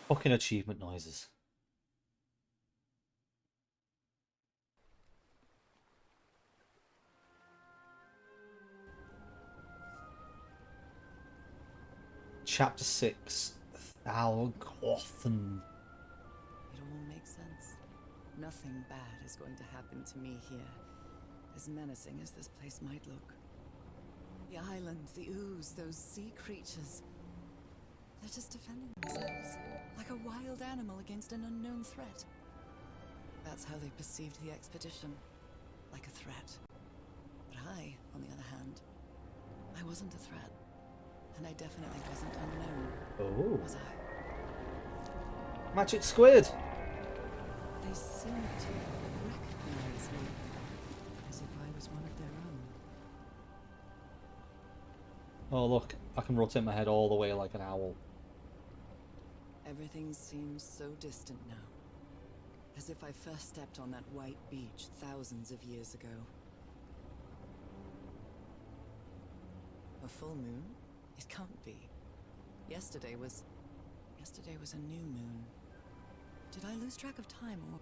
Fucking achievement noises. Chapter 6. Thalgothan. It all makes sense. Nothing bad is going to happen to me here. As menacing as this place might look. The island, the ooze, those sea creatures. They're just defending themselves. Like a wild animal against an unknown threat. That's how they perceived the expedition. Like a threat. But I, on the other hand, I wasn't a threat. And I definitely wasn't unknown. Oh. Was I? Magic squid! They seemed to recognize me. As if I was one of their own. Oh look, I can rotate my head all the way like an owl. Everything seems so distant now. As if I first stepped on that white beach thousands of years ago. A full moon? It can't be. Yesterday was a new moon. Did I lose track of time, or...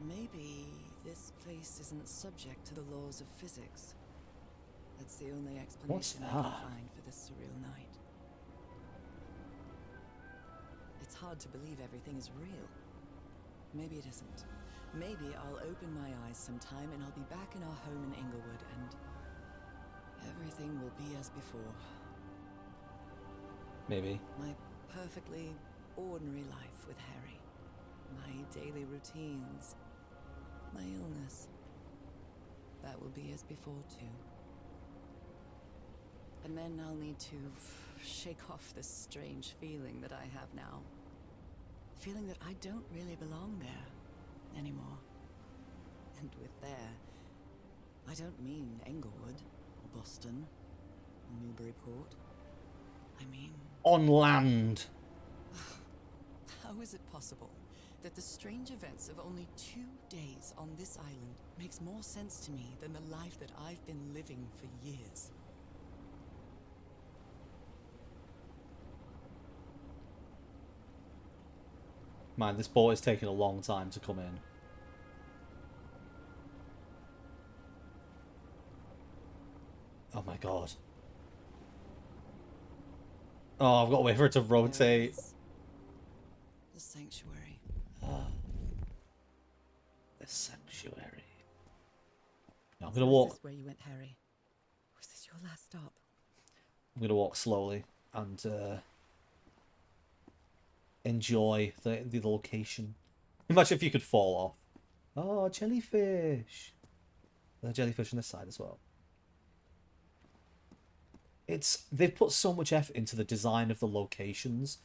Maybe this place isn't subject to the laws of physics. That's the only explanation I can find for this surreal night. It's hard to believe everything is real. Maybe it isn't. Maybe I'll open my eyes sometime and I'll be back in our home in Inglewood and everything will be as before. Maybe. My perfectly ordinary life with Harry. My daily routines. My illness. That will be as before too. And then I'll need to shake off this strange feeling that I have now. Feeling that I don't really belong there anymore. And with there, I don't mean Englewood, or Boston, or Newburyport. I mean... on land! How is it possible that the strange events of only 2 days on this island makes more sense to me than the life that I've been living for years? Man, this boat is taking a long time to come in. Oh my god. Oh, I've got to wait for it to rotate. The sanctuary. Oh. The sanctuary. Now I'm gonna walk. Is this where you went, Harry? Was this your last stop? I'm gonna walk slowly and enjoy the location. Imagine if you could fall off. Oh, jellyfish. There's a jellyfish on this side as well. They've put so much effort into the design of the locations.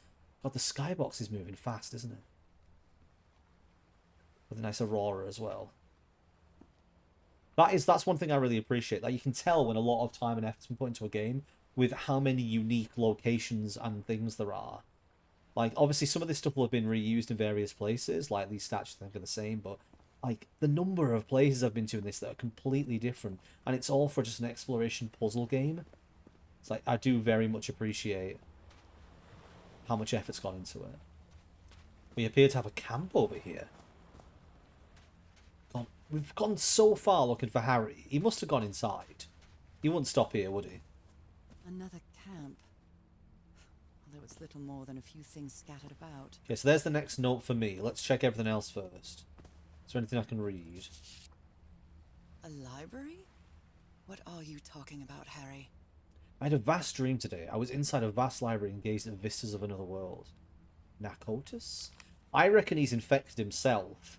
God, the skybox is moving fast, isn't it? With a nice aurora as well. That's one thing I really appreciate. Like, you can tell when a lot of time and effort's been put into a game with how many unique locations and things there are. Like, obviously some of this stuff will have been reused in various places, like these statues I think are the same, but like the number of places I've been to in this that are completely different, and it's all for just an exploration puzzle game. It's like, I do very much appreciate how much effort's gone into it. We appear to have a camp over here. God, we've gone so far looking for Harry. He must have gone inside. He wouldn't stop here, would he? Another camp. Although it's little more than a few things scattered about. Okay, so there's the next note for me. Let's check everything else first. Is there anything I can read? A library? What are you talking about, Harry? I had a vast dream today. I was inside a vast library and gazed at vistas of another world. Narcotis? I reckon he's infected himself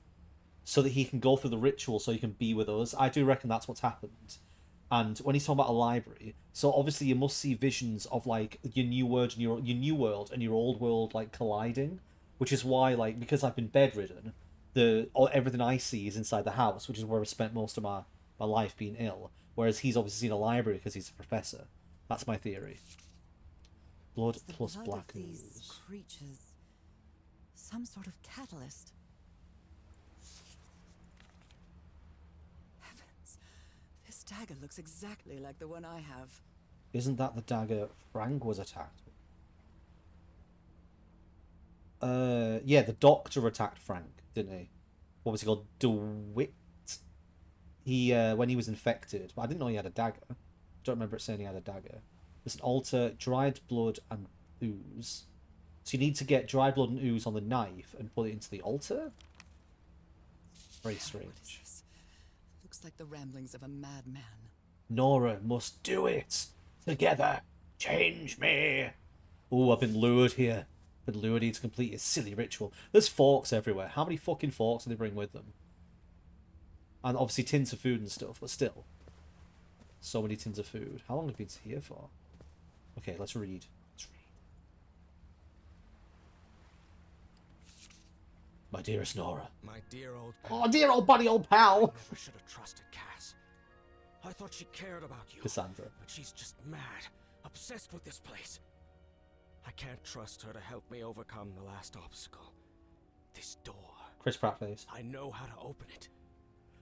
so that he can go through the ritual so he can be with us. I do reckon that's what's happened. And when he's talking about a library, so obviously you must see visions of like your new world and your new world and your old world like colliding, which is why, like, because I've been bedridden, everything I see is inside the house, which is where I've spent most of my life being ill. Whereas he's obviously seen a library because he's a professor. That's my theory. Blood plus black ooze. These creatures, some sort of catalyst. Heavens, this dagger looks exactly like the one I have. Isn't that the dagger Frank was attacked with? Yeah, the doctor attacked Frank, didn't he? What was he called? DeWitt? He, when he was infected. But I didn't know he had a dagger. Don't remember it saying he had a dagger. There's an altar, dried blood and ooze. So you need to get dried blood and ooze on the knife and put it into the altar? Very strange. What is this? Looks like the ramblings of a madman. Nora must do it. Together. Change me. Oh, I've been lured here. Been lured here to complete a silly ritual. There's forks everywhere. How many fucking forks do they bring with them? And obviously tins of food and stuff, but still. So many tins of food. How long have we been here for? Okay, let's read. Let's read. My dearest Nora. My dear old pal. Oh, dear old buddy, old pal. I never should have trusted Cass. I thought she cared about you. Cassandra. But she's just mad. Obsessed with this place. I can't trust her to help me overcome the last obstacle. This door. Chris Pratt face. I know how to open it.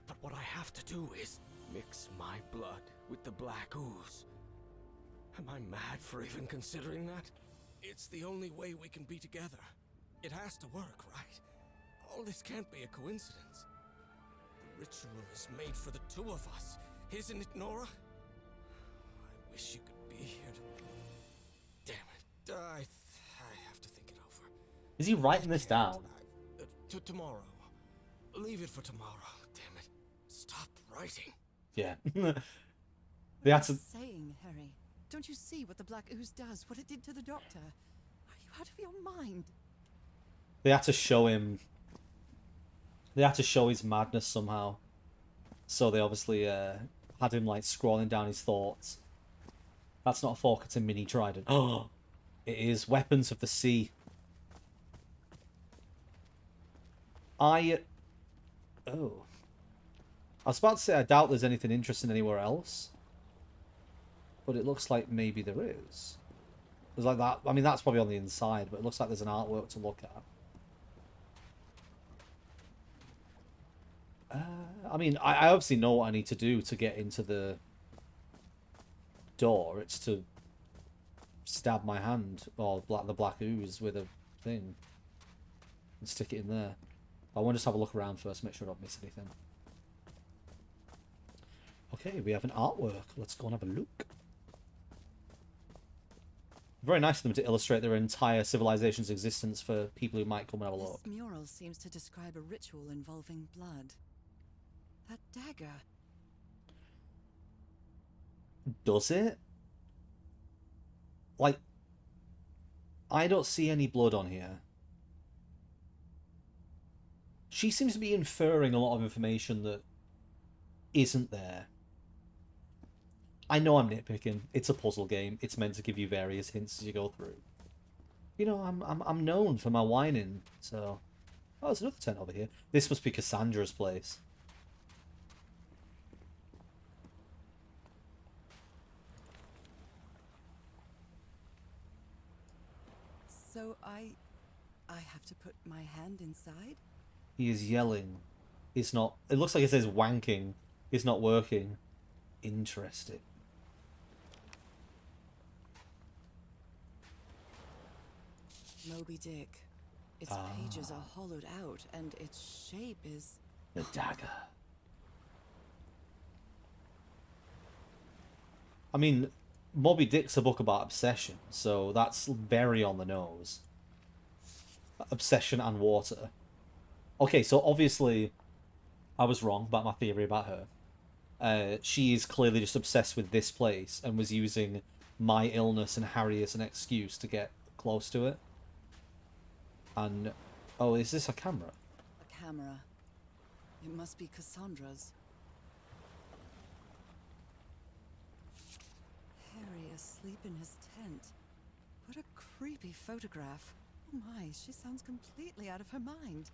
But what I have to do is mix my blood with the black ooze. Am I mad for even considering that? It's the only way we can be together. It has to work, right? All this can't be a coincidence. The ritual is made for the two of us, isn't it, Nora? I wish you could be here to... Damn it. I have to think it over. Is he writing this down? Tomorrow. Leave it for tomorrow. Damn it. Stop writing. Yeah. They had to... Saying, Harry. Don't you see what the black ooze does? What it did to the doctor? Are you out of your mind? They had to show him... They had to show his madness somehow. So they obviously had him, like, scrolling down his thoughts. That's not a fork, it's a mini trident. Oh! It is Weapons of the Sea. Oh. I was about to say I doubt there's anything interesting anywhere else. But it looks like maybe there is. There's like that. I mean, that's probably on the inside, but it looks like there's an artwork to look at. I mean, I obviously know what I need to do to get into the door. It's to stab my hand or the black ooze with a thing and stick it in there. I want to just have a look around first, make sure I don't miss anything. Okay, we have an artwork. Let's go and have a look. Very nice of them to illustrate their entire civilization's existence for people who might come and have a look. This mural seems to describe a ritual involving blood. That dagger. Does it? Like, I don't see any blood on here. She seems to be inferring a lot of information that isn't there. I know I'm nitpicking. It's a puzzle game. It's meant to give you various hints as you go through. You know, I'm known for my whining, so... Oh, there's another tent over here. This must be Cassandra's place. So I have to put my hand inside? He is yelling. It's not... It looks like it says wanking. It's not working. Interesting. Moby Dick. Its pages are hollowed out, and its shape is... The dagger. I mean, Moby Dick's a book about obsession, so that's very on the nose. Obsession and water. Okay, so obviously I was wrong about my theory about her. She is clearly just obsessed with this place and was using my illness and Harry as an excuse to get close to it. And... Oh, is this a camera? A camera. It must be Cassandra's. Harry asleep in his tent. What a creepy photograph. Oh my, she sounds completely out of her mind.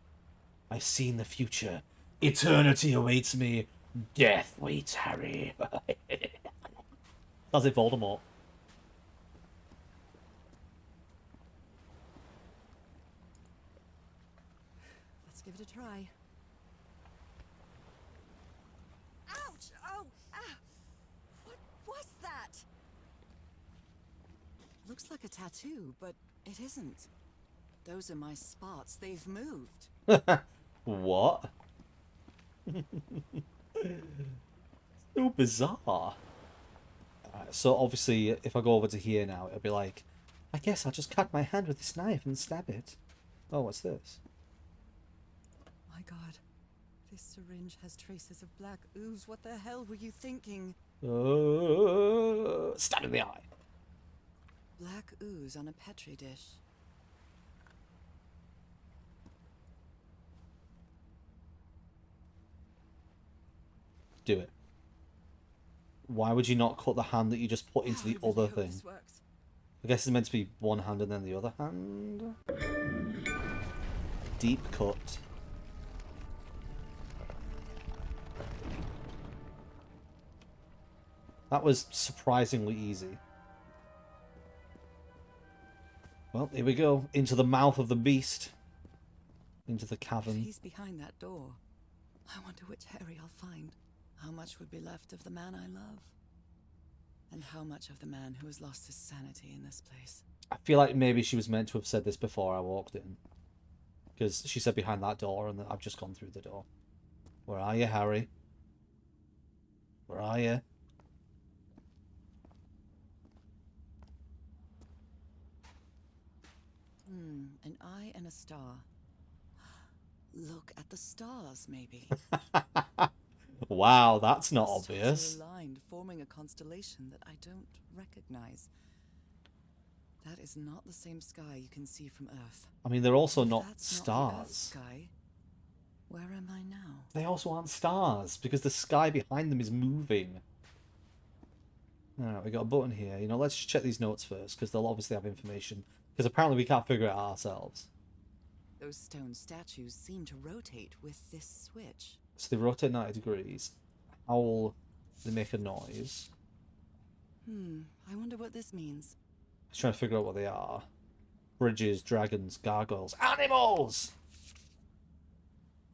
I've seen the future. Eternity awaits me. Death waits Harry. That's it, Voldemort. Let's give it a try. Ouch! Oh! Ah! What was that? Looks like a tattoo, but it isn't. Those are my spots. They've moved. What? So bizarre. So obviously, if I go over to here now, it'll be like, I guess I'll just cut my hand with this knife and stab it. Oh, what's this? My God. This syringe has traces of black ooze. What the hell were you thinking? Stab in the eye. Black ooze on a petri dish. Do it. Why would you not cut the hand that you just put into How the I really other hope thing? this works. I guess it's meant to be one hand and then the other hand. Deep cut. That was surprisingly easy. Well, here we go. Into the mouth of the beast. Into the If cavern. he's behind that door, I wonder which Harry I'll find. How much would be left of the man I love? And how much of the man who has lost his sanity in this place? I feel like maybe she was meant to have said this before I walked in. Because she said behind that door and I've just gone through the door. Where are you, Harry? Where are you? An eye and a star. Look at the stars, maybe. Wow, that's not The stars obvious. are aligned, forming a constellation that I don't recognize. That is not the same sky you can see from Earth. I mean, they're also If not that's not the Earth stars. sky, where am I now? They also aren't stars, because the sky behind them is moving. Alright, we got a button here. You know, let's just check these notes first, because they'll obviously have information. Because apparently we can't figure it out ourselves. Those stone statues seem to rotate with this switch. So they rotate 90 degrees. Howl, they make a noise. I wonder what this means. Just trying to figure out what they are. Bridges, dragons, gargoyles, animals!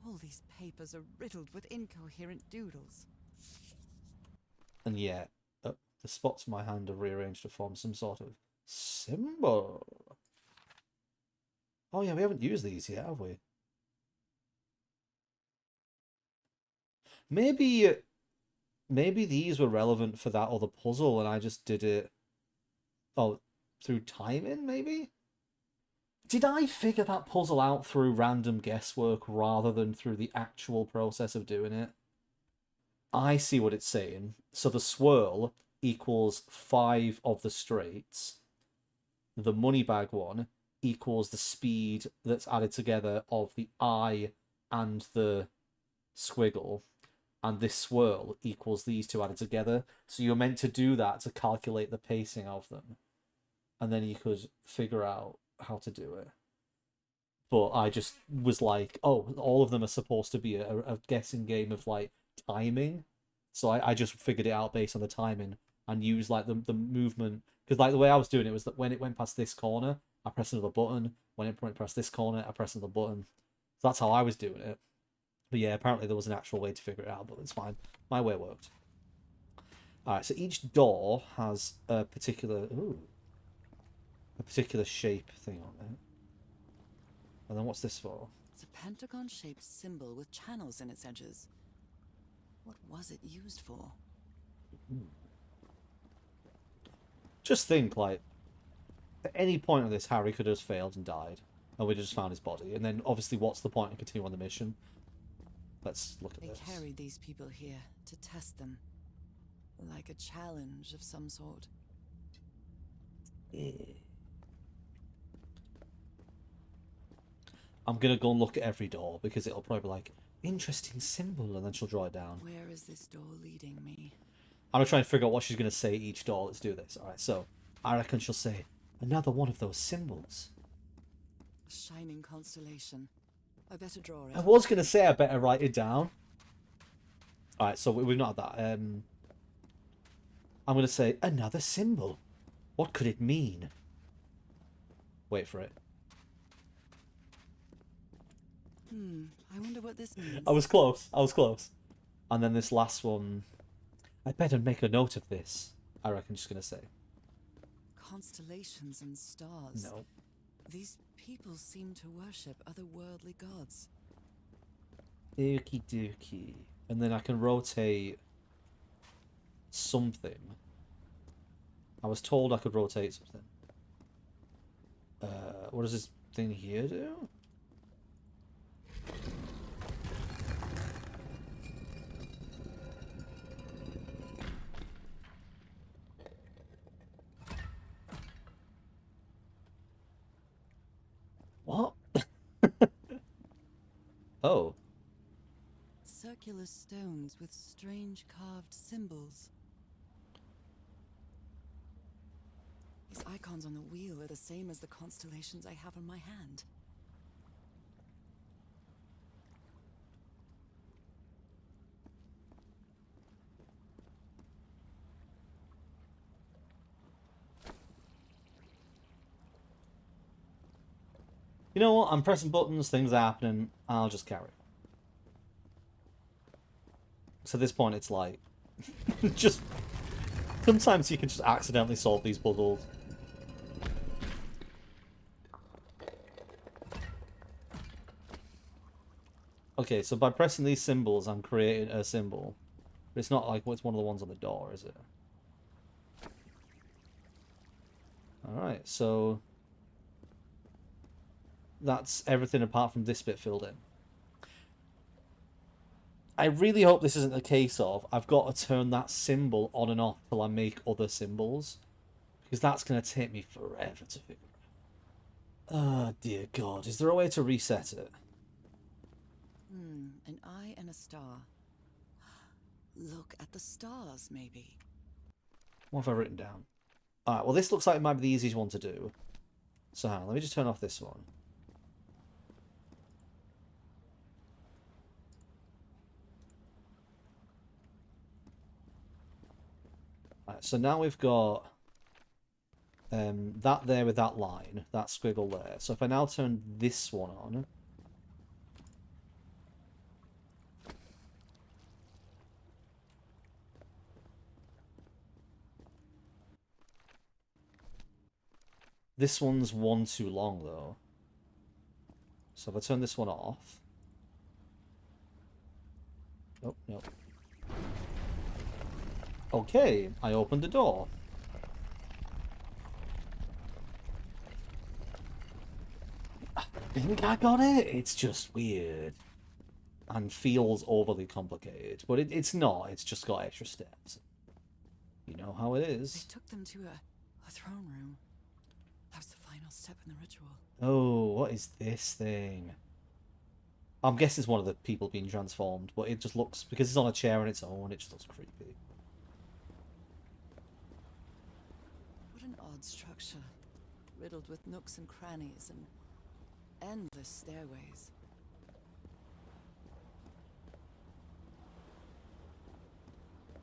All these papers are riddled with incoherent doodles. And yet, the spots on my hand are rearranged to form some sort of symbol. Oh yeah, we haven't used these yet, have we? Maybe these were relevant for that other puzzle and I just did it... Oh, through timing, maybe? Did I figure that puzzle out through random guesswork rather than through the actual process of doing it? I see what it's saying. So the swirl equals 5 of the straights. The money bag one equals the speed that's added together of the eye and the squiggle. And this swirl equals these two added together. So you're meant to do that to calculate the pacing of them. And then you could figure out how to do it. But I just was like, oh, all of them are supposed to be a guessing game of, like, timing. So I just figured it out based on the timing and used, like, the movement. Because, like, the way I was doing it was that when it went past this corner, I pressed another button. When it went past this corner, I pressed another button. So that's how I was doing it. But yeah, apparently there was an actual way to figure it out, but it's fine. My way worked. Alright, so each door has a particular shape thing on it. And then what's this for? It's a pentagon-shaped symbol with channels in its edges. What was it used for? Just think, like, at any point of this, Harry could have just failed and died. And we just found his body. And then, obviously, what's the point in continuing on the mission? Let's look at They this. carried these people here to test them. Like a challenge of some sort. I'm going to go and look at every door, because it'll probably be like, interesting symbol, and then she'll draw it down. Where is this door leading me? I'm going to try and figure out what she's going to say each door. Let's do this. Alright, so, I reckon she'll say, another one of those symbols. A shining constellation. I better draw it. I was going to say I better write it down. Alright, so we've not had that. I'm going to say, another symbol. What could it mean? Wait for it. I wonder what this means. I was close. I was close. And then this last one. I better make a note of this. I reckon she's going to say. Constellations and stars. No. These People seem to worship otherworldly gods. Okie dokie. And then I can rotate something. I was told I could rotate something. What does this thing here do? What? Oh. Circular stones with strange carved symbols. These icons on the wheel are the same as the constellations I have on my hand. You know what? I'm pressing buttons, things are happening. I'll just carry on. So at this point, it's like... just... Sometimes you can just accidentally solve these puzzles. Okay, so by pressing these symbols, I'm creating a symbol. But it's not like, well, it's one of the ones on the door, is it? Alright, so... That's everything apart from this bit filled in. I really hope this isn't a case of I've got to turn that symbol on and off till I make other symbols. Because that's going to take me forever to figure out. Oh, dear God. Is there a way to reset it? An eye and a star. Look at the stars, maybe. What have I written down? Alright, well, this looks like it might be the easiest one to do. So hang on, let me just turn off this one. Right, so now we've got that there with that line, that squiggle there. So if I now turn this one on... This one's one too long, though. So if I turn this one off... Oh, no. Okay, I opened the door. I think I got it. It's just weird. And feels overly complicated. But it's not. It's just got extra steps. You know how it They is. took them to a throne room. That was the final step in the ritual. Oh, what is this thing? I'm guessing it's one of the people being transformed, but it just looks... Because it's on a chair on its own, it just looks creepy. What an odd structure. Riddled with nooks and crannies and endless stairways.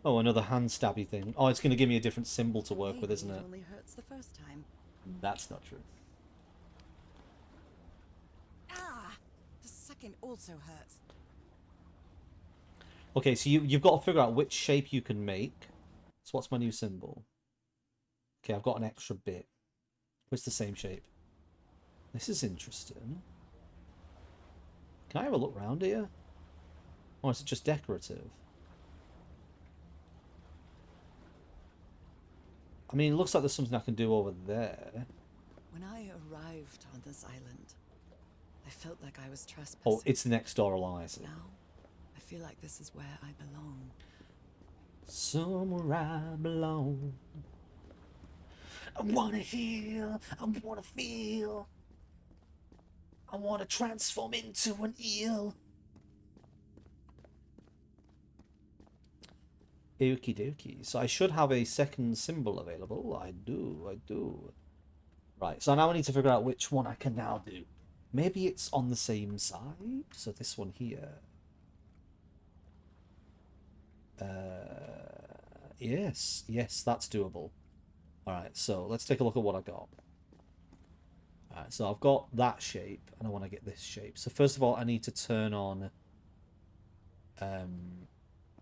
Oh, another hand stabby thing. Oh, it's going to give me a different symbol to work with, Maybe isn't it? only hurts the first time. That's not true. Ah! The second also hurts. Okay, so you've got to figure out which shape you can make. So what's my new symbol? Okay, I've got an extra bit. It's the same shape. This is interesting. Can I have a look round here? Or is it just decorative? I mean, it looks like there's something I can do over there. When I arrived on this island, I felt like I was trespassing. Oh, it's next door along, I see. Now, I feel like this is where I belong. Somewhere I belong. I wanna heal, I wanna feel. I wanna transform into an eel. Okie dokie. So I should have a second symbol available. I do. Right, so now I need to figure out which one I can now do. Maybe it's on the same side? So this one here. Yes, that's doable. Alright, so let's take a look at what I got. Alright, so I've got that shape, and I want to get this shape. So first of all, I need to turn on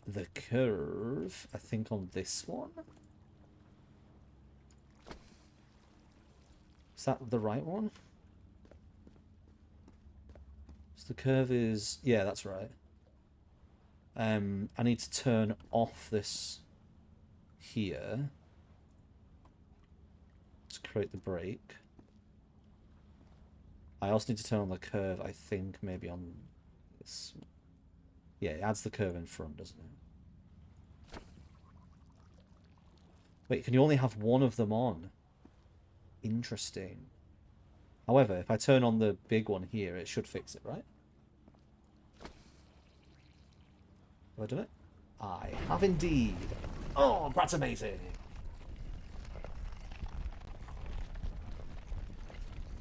the curve, I think, on this one. Is that the right one? the curve is... Yeah, that's right. I need to turn off this here to create the brake. I also need to turn on the curve, I think, maybe on this. Yeah, it adds the curve in front, doesn't it? Wait, can you only have one of them on? Interesting. However, if I turn on the big one here, it should fix it, right? Have I done it? I have indeed. Oh, that's amazing.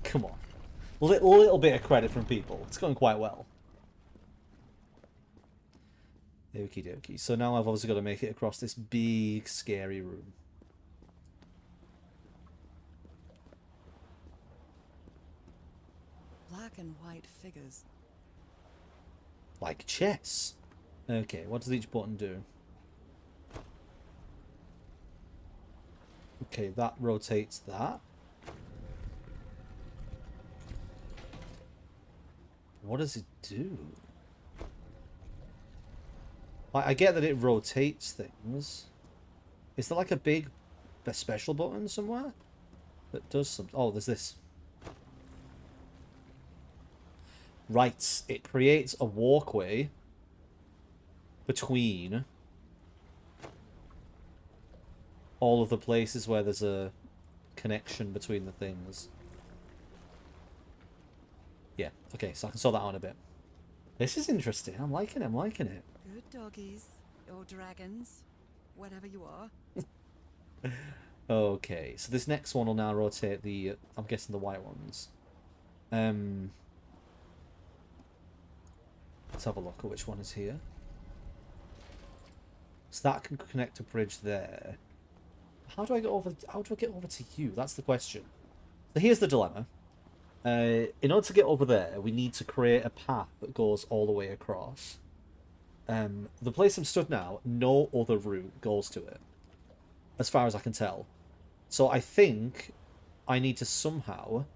Come on. Little bit of credit from people. It's going quite well. Okie dokie. So now I've obviously got to make it across this big, scary room. Black and white figures. Like chess. Okay, what does each button do? Okay, that rotates that. What does it do? I get that it rotates things. Is there like a special button somewhere that does something? Oh, there's this. Right, it creates a walkway between all of the places where there's a connection between the things. Yeah, okay, so I can sort that out in a bit. This is interesting. I'm liking it, I'm liking it. Good doggies. Or dragons. Whatever you are. Okay, so this next one will now rotate the, I'm guessing the white ones. Let's have a look at which one is here. So that can connect a bridge there. How do I get over to you? That's the question. So here's the dilemma. In order to get over there, we need to create a path that goes all the way across. The place I'm stood now, no other route goes to it, as far as I can tell. So I think I need to somehow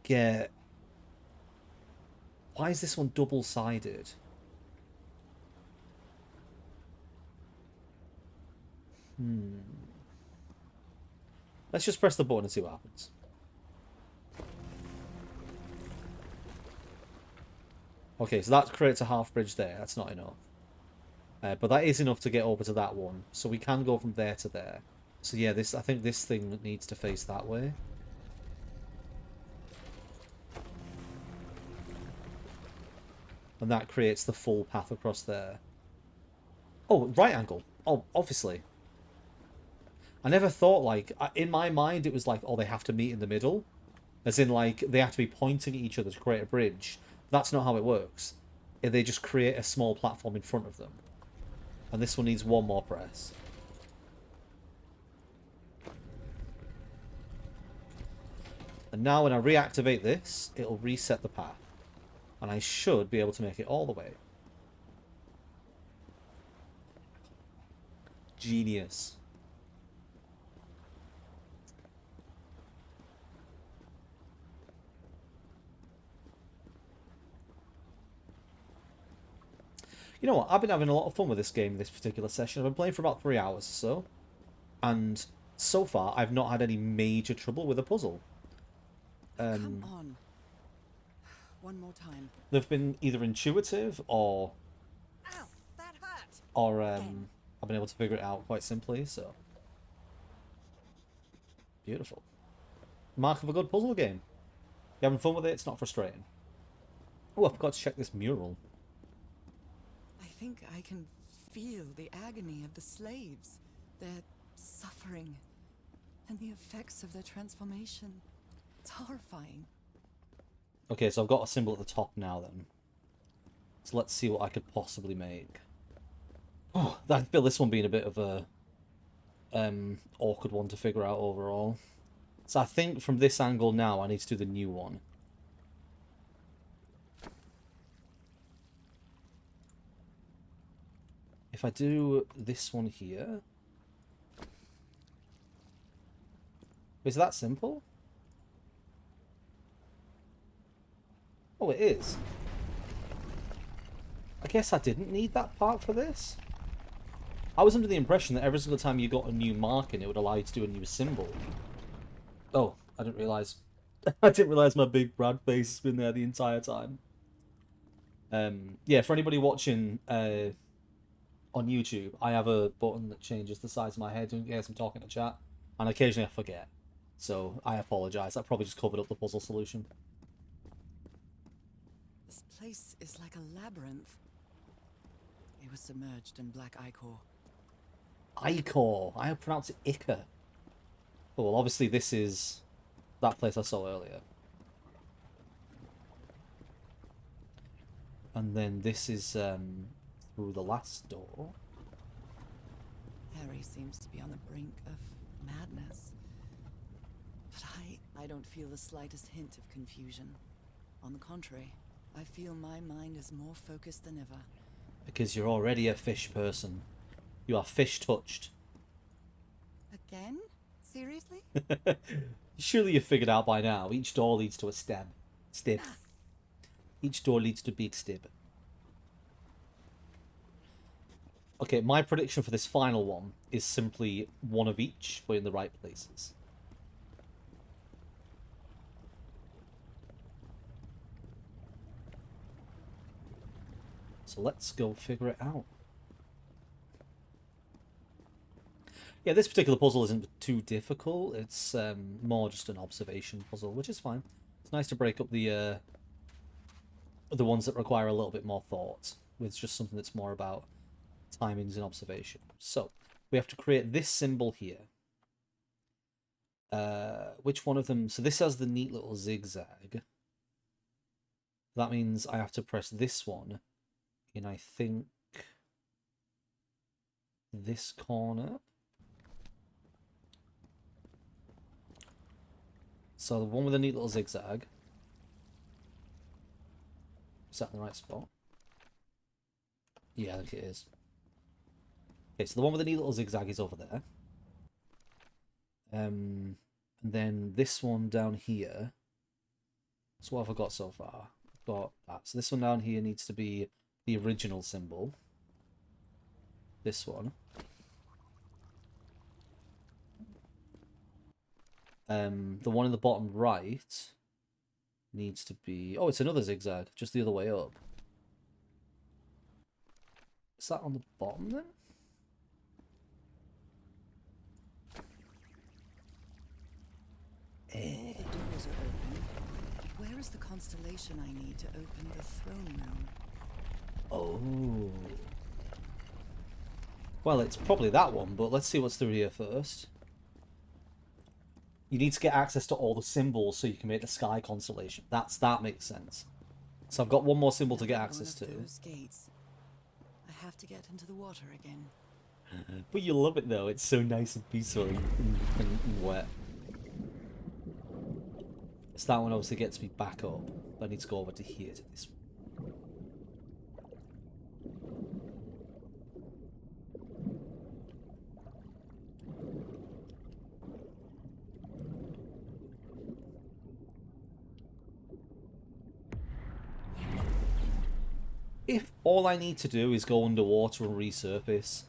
get... Why is this one double-sided? Let's just press the button and see what happens. Okay, so that creates a half bridge there. That's not enough. But that is enough to get over to that one. So we can go from there to there. So yeah, I think this thing needs to face that way. And that creates the full path across there. Oh, right angle. Oh, obviously. I never thought, like... In my mind, it was like, oh, they have to meet in the middle. As in, like, they have to be pointing at each other to create a bridge. That's not how it works. They just create a small platform in front of them. And this one needs one more press. And now when I reactivate this, it'll reset the path. And I should be able to make it all the way. Genius. You know what? I've been having a lot of fun with this game, this particular session. I've been playing for about 3 hours or so. And so far, I've not had any major trouble with a puzzle. Come on. One more time. They've been either intuitive or... Ow! That hurt! Or, I've been able to figure it out quite simply, so... Beautiful. Mark of a good puzzle game. You having fun with it? It's not frustrating. Oh, I forgot to check this mural. I think I can feel the agony of the slaves. Their suffering. And the effects of their transformation. It's horrifying. Okay, so I've got a symbol at the top now then. So let's see what I could possibly make. Oh, I feel this one being a bit of a awkward one to figure out overall. So I think from this angle now I need to do the new one. If I do this one here... Is that simple? Oh, it is. I guess I didn't need that part for this. I was under the impression that every single time you got a new marking, it would allow you to do a new symbol. Oh, I didn't realise. I didn't realise my big Brad face has been there the entire time. Yeah, for anybody watching on YouTube, I have a button that changes the size of my head in case I'm talking to chat, and occasionally I forget. So I apologise. That probably just covered up the puzzle solution. This place is like a labyrinth. It was submerged in black ichor. Ichor. I pronounce it Ichor. Oh, well, obviously this is that place I saw earlier. And then this is through the last door. Harry seems to be on the brink of madness. But I don't feel the slightest hint of confusion. On the contrary, I feel my mind is more focused than ever. Because you're already a fish person. You are fish touched. Again? Seriously? Surely you've figured out by now. Each door leads to a stib. Each door leads to big stib. Okay, my prediction for this final one is simply one of each, but in the right places. So let's go figure it out. Yeah, this particular puzzle isn't too difficult. It's more just an observation puzzle, which is fine. It's nice to break up the ones that require a little bit more thought with just something that's more about timings and observation. So we have to create this symbol here. Which one of them? So this has the neat little zigzag. That means I have to press this one in, I think, this corner. So the one with the neat little zigzag. Is that in the right spot? Yeah, I think it is. Okay, so the one with the neat little zigzag is over there. And then this one down here. So what have I got so far? I've got that. So this one down here needs to be the original symbol. This one. The one in the bottom right needs to be... Oh, it's another zigzag, just the other way up. Is that on the bottom then? The doors are open. But where is the constellation I need to open the throne room? Oh. Well, it's probably that one, but let's see what's through here first. You need to get access to all the symbols so you can make the sky constellation. That makes sense. So I've got one more symbol to get access to. Those gates. I have to get into the water again. But you love it though. It's so nice and peaceful and wet. So that one obviously gets me back up. I need to go over to here to this one. If all I need to do is go underwater and resurface,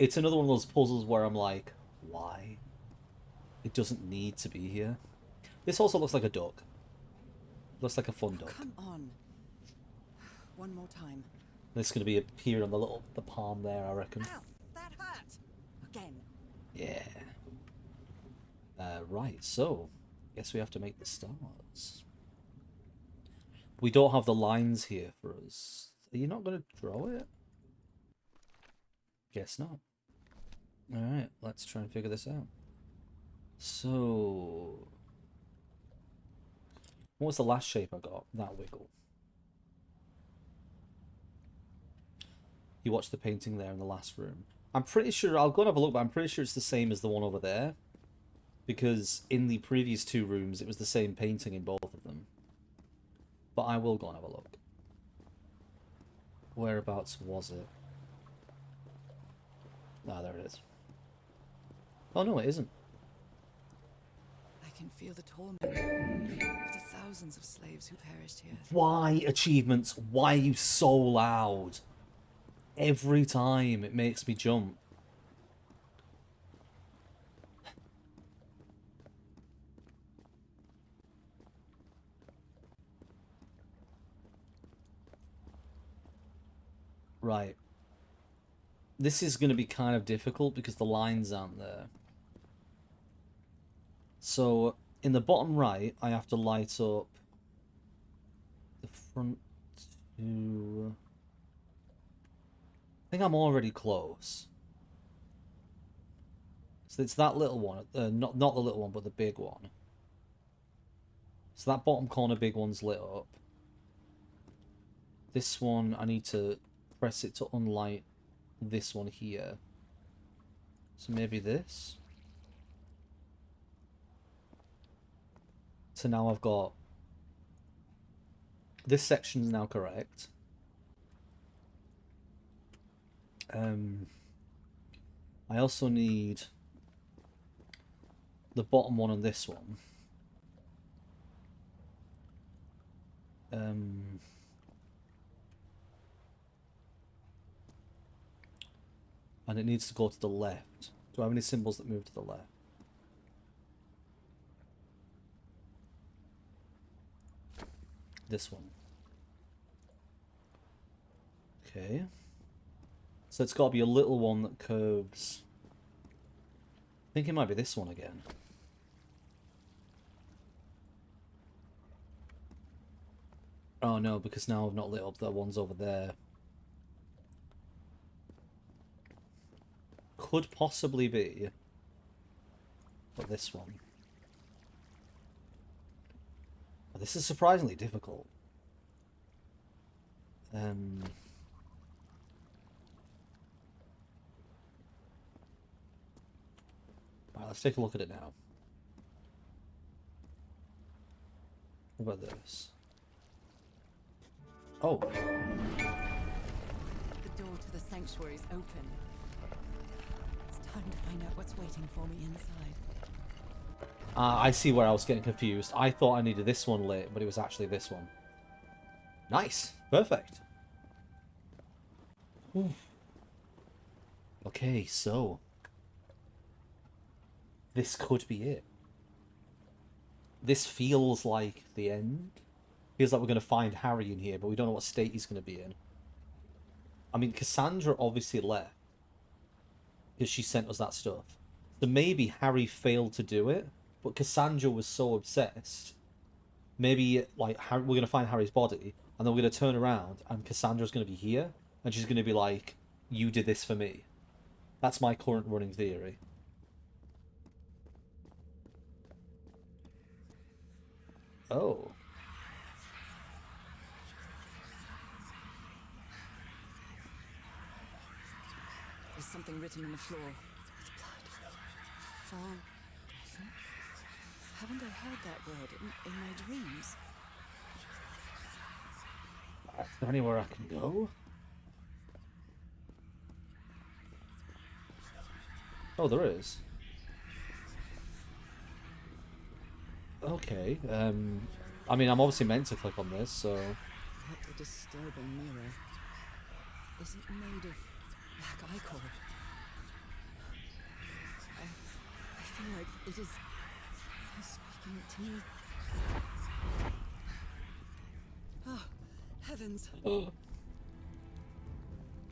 it's another one of those puzzles where I'm like, why? It doesn't need to be here. This also looks like a duck. Looks like a fun duck. Come on. One more time. This is going to be appear on the palm there, I reckon. Ow! That hurt! Again. Yeah. Right, so guess we have to make the stars. We don't have the lines here for us. Are you not going to draw it? Guess not. Alright, let's try and figure this out. So... what was the last shape I got? That wiggle. You watched the painting there in the last room. I'm pretty sure, I'll go and have a look, but I'm pretty sure it's the same as the one over there. Because in the previous two rooms, it was the same painting in both of them. But I will go and have a look. Whereabouts was it? Ah, there it is. Oh no, it isn't. I can feel the torment of the thousands of slaves who perished here. Why achievements? Why are you so loud? Every time it makes me jump. Right. This is going to be kind of difficult because the lines aren't there. So, in the bottom right, I have to light up the front two. I think I'm already close. So it's that little one, not the little one, but the big one. So that bottom corner big one's lit up. This one, I need to press it to unlight this one here. So maybe this. So now I've got... This section's now correct. I also need the bottom one on this one. And it needs to go to the left. Do I have any symbols that move to the left? This one. Okay. So it's got to be a little one that curves. I think it might be this one again. Oh no, because now I've not lit up the ones over there. Could possibly be. But this one. Oh, this is surprisingly difficult. Right, let's take a look at it now. What about this? Oh. The door to the sanctuary is open. It's time to find out what's waiting for me inside. I see where I was getting confused. I thought I needed this one lit, but it was actually this one. Nice. Perfect. Ooh. Okay, so... this could be it. This feels like the end. Feels like we're going to find Harry in here, but we don't know what state he's going to be in. I mean, Cassandra obviously left. Because she sent us that stuff. So maybe Harry failed to do it, but Cassandra was so obsessed. Maybe, like, we're going to find Harry's body, and then we're going to turn around, and Cassandra's going to be here, and she's going to be like, you did this for me. That's my current running theory. Oh. There's something written on the floor. With blood. Fall. Haven't I heard that word in my dreams? Is there anywhere I can go? Oh, there is. Okay. I mean, I'm obviously meant to click on this, so... What a disturbing mirror. Is it made of black ichor? I feel like it is speaking to me. Oh, heavens.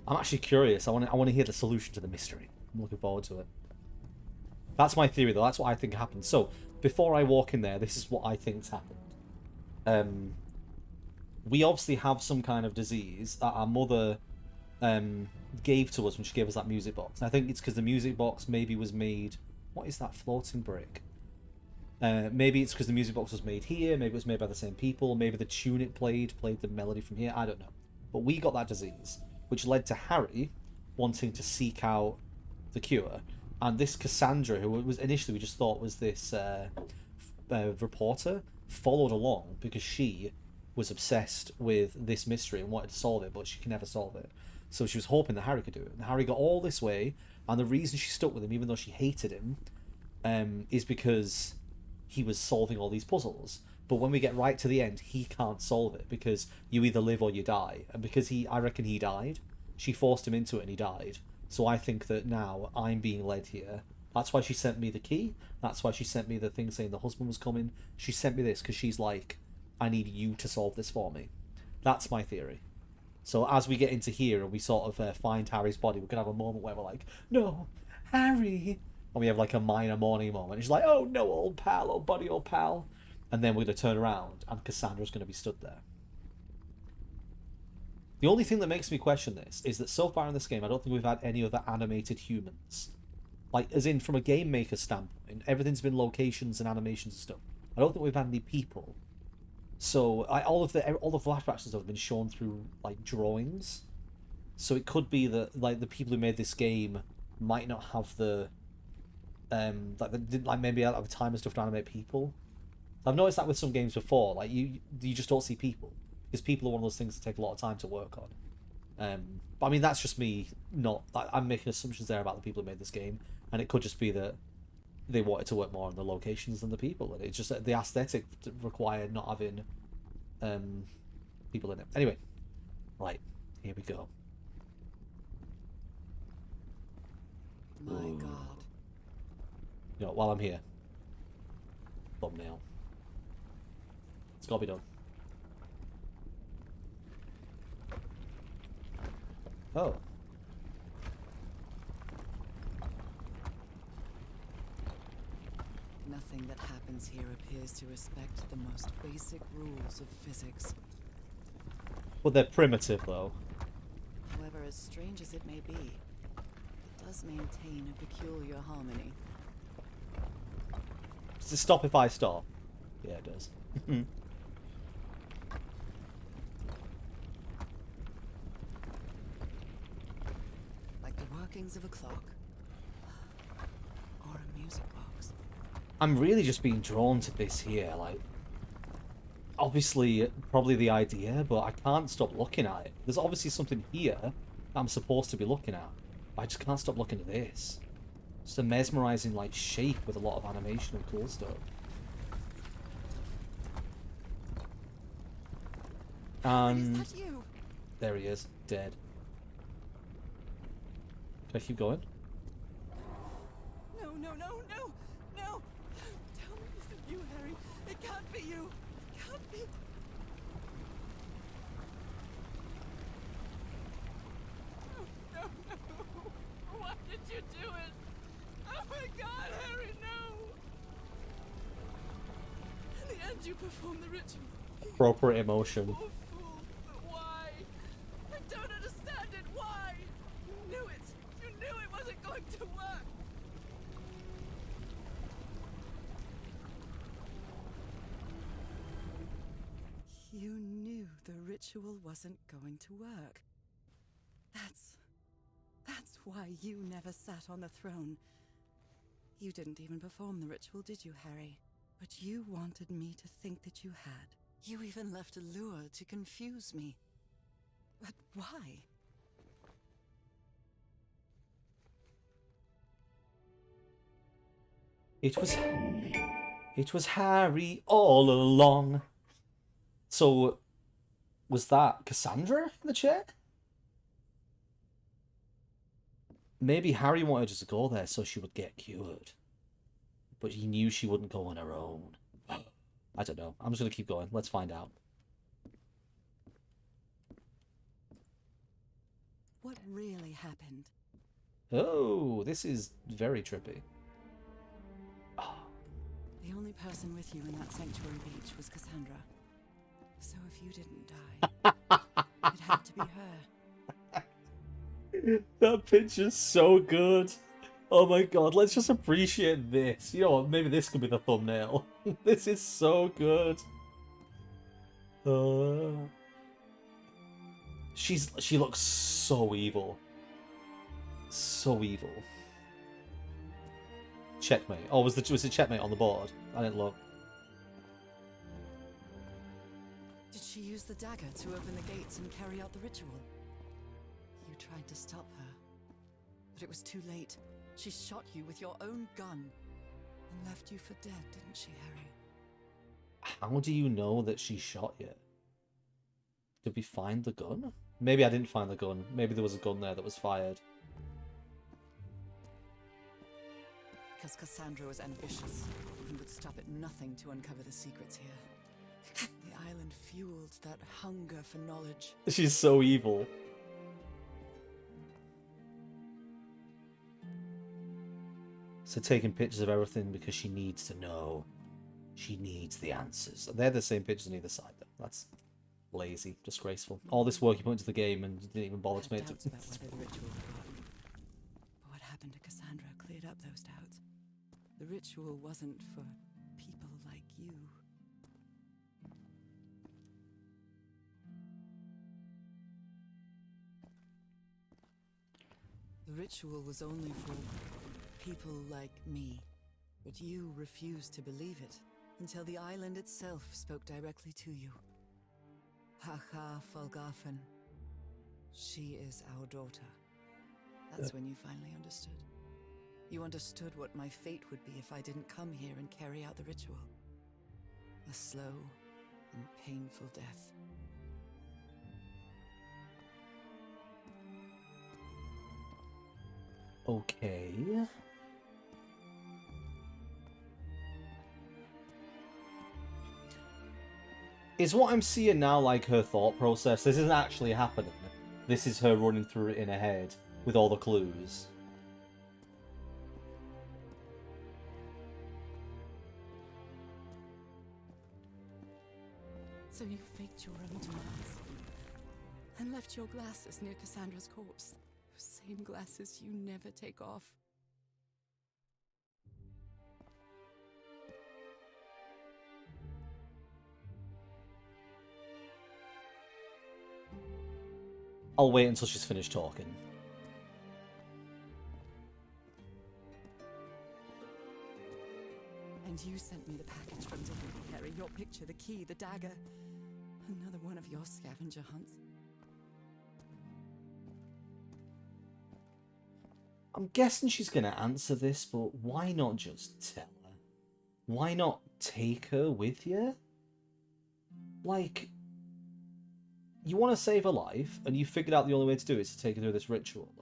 I'm actually curious. I want to hear the solution to the mystery. I'm looking forward to it. That's my theory, though. That's what I think happened. So, before I walk in there, this is what I think's happened. We obviously have some kind of disease that our mother gave to us when she gave us that music box. And I think it's because the music box maybe was made... What is that floating brick? Maybe it's because the music box was made here. Maybe it was made by the same people. Maybe the tune it played the melody from here. I don't know. But we got that disease, which led to Harry wanting to seek out the cure. And this Cassandra, who was initially we just thought was this reporter, followed along because she was obsessed with this mystery and wanted to solve it, but she can never solve it. So she was hoping that Harry could do it. And Harry got all this way, and the reason she stuck with him, even though she hated him, is because he was solving all these puzzles. But when we get right to the end, he can't solve it because you either live or you die. And because I reckon he died, she forced him into it and he died. So I think that now I'm being led here. That's why she sent me the key. That's why she sent me the thing saying the husband was coming. She sent me this because she's like, I need you to solve this for me. That's my theory. So as we get into here and we sort of find Harry's body, we're going to have a moment where we're like, no, Harry. And we have like a minor mourning moment. And she's like, oh no, old pal, old buddy, old pal. And then we're going to turn around and Cassandra's going to be stood there. The only thing that makes me question this is that so far in this game, I don't think we've had any other animated humans. Like, as in, from a game maker standpoint, everything's been locations and animations and stuff. I don't think we've had any people. So, all the flashbacks and stuff have been shown through, like, drawings. So it could be that, like, the people who made this game might not have the... maybe out of time and stuff to animate people. I've noticed that with some games before. Like, you just don't see people. Because people are one of those things that take a lot of time to work on. But I mean, that's just me not... I'm making assumptions there about the people who made this game. And it could just be that they wanted to work more on the locations than the people. And it's just that the aesthetic required not having people in it. Anyway. Right. Here we go. My God. You know, while I'm here. Thumbnail. It's gotta be done. Oh. Nothing that happens here appears to respect the most basic rules of physics. Well, they're primitive, though. However, as strange as it may be, it does maintain a peculiar harmony. Does it stop if I stop? Yeah, it does. Like the workings of a clock. Or a music box. I'm really just being drawn to this here, like... Obviously, probably the idea, but I can't stop looking at it. There's obviously something here that I'm supposed to be looking at. But I just can't stop looking at this. It's a mesmerizing, like, shape with a lot of animation and cool stuff. And... Is that you? There he is, dead. Can I keep going? No, no, no, no, no! Tell me this isn't you, Harry. It can't be you. It can't be. No, no, no. Why did you do it? Oh my God, Harry, no! In the end, you performed the ritual. Appropriate emotion. Poor fool, but why? I don't understand it. Why? You knew it. You knew it wasn't going to work. You knew the ritual wasn't going to work. That's why you never sat on the throne. You didn't even perform the ritual, did you, Harry? But you wanted me to think that you had. You even left a lure to confuse me. But why? It was Harry all along. So, was that Cassandra in the chair? Maybe Harry wanted her to go there so she would get cured. But he knew she wouldn't go on her own. I don't know. I'm just going to keep going. Let's find out. What really happened? Oh, this is very trippy. The only person with you in that sanctuary beach was Cassandra. So if you didn't die, it had to be her. That picture's so good. Oh my god, let's just appreciate this. You know what, maybe this could be the thumbnail. This is so good. She looks so evil. So evil. Checkmate. Oh, was it checkmate on the board? I didn't look. Did she use the dagger to open the gates and carry out the ritual? You tried to stop her, but it was too late. She shot you with your own gun. Left you for dead, didn't she, Harry? How do you know that she shot you? Did we find the gun? Maybe I didn't find the gun. Maybe there was a gun there that was fired. Because Cassandra was ambitious and would stop at nothing to uncover the secrets here. The island fueled that hunger for knowledge. She's so evil. So taking pictures of everything because she needs to know. She needs the answers. They're the same pictures on either side, though. That's lazy, disgraceful. All this work you put into the game and you didn't even bother to make it. Doubts about whether the ritual would work. But what happened to Cassandra cleared up those doubts. The ritual wasn't for people like you. The ritual was only for people like me. But you refused to believe it until the island itself spoke directly to you. Haha Folgafen. She is our daughter. That's when you finally understood. You understood what my fate would be if I didn't come here and carry out the ritual. A slow and painful death. Okay. Is what I'm seeing now like her thought process? This isn't actually happening. This is her running through it in her head with all the clues. So you faked your own demise and left your glasses near Cassandra's corpse. Those same glasses you never take off. I'll wait until she's finished talking. And you sent me the package from Dignity, Harry. Your picture, the key, the dagger. Another one of your scavenger hunts. I'm guessing she's going to answer this, but why not just tell her? Why not take her with you? Like, you want to save her life, and you figured out the only way to do it is to take her through this ritual.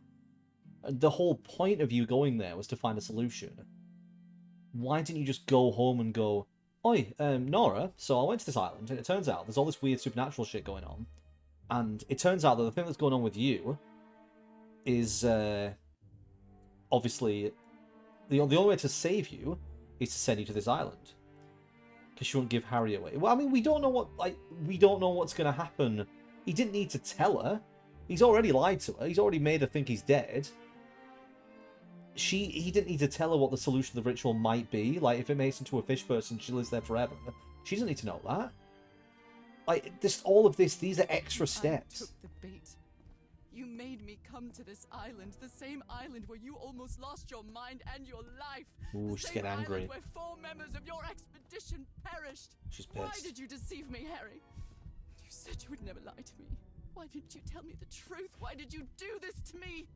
The whole point of you going there was to find a solution. Why didn't you just go home and go, Oi, Nora, so I went to this island, and it turns out there's all this weird supernatural shit going on. And it turns out that the thing that's going on with you is, obviously, the only way to save you is to send you to this island. Because she won't give Harry away. Well, I mean, we don't know what's going to happen. He didn't need to tell her. He's already lied to her. He's already made her think he's dead. He didn't need to tell her what the solution to the ritual might be. Like, if it makes into a fish person, she lives there forever. She doesn't need to know that. Like, all of this, these are extra steps. I took the bait. You made me come to this island, the same island where you almost lost your mind and your life. Ooh, she's getting angry. Where 4 members of your expedition perished. She's pissed. Why did you deceive me, Harry? You said you would never lie to me. Why didn't you tell me the truth? Why did you do this to me?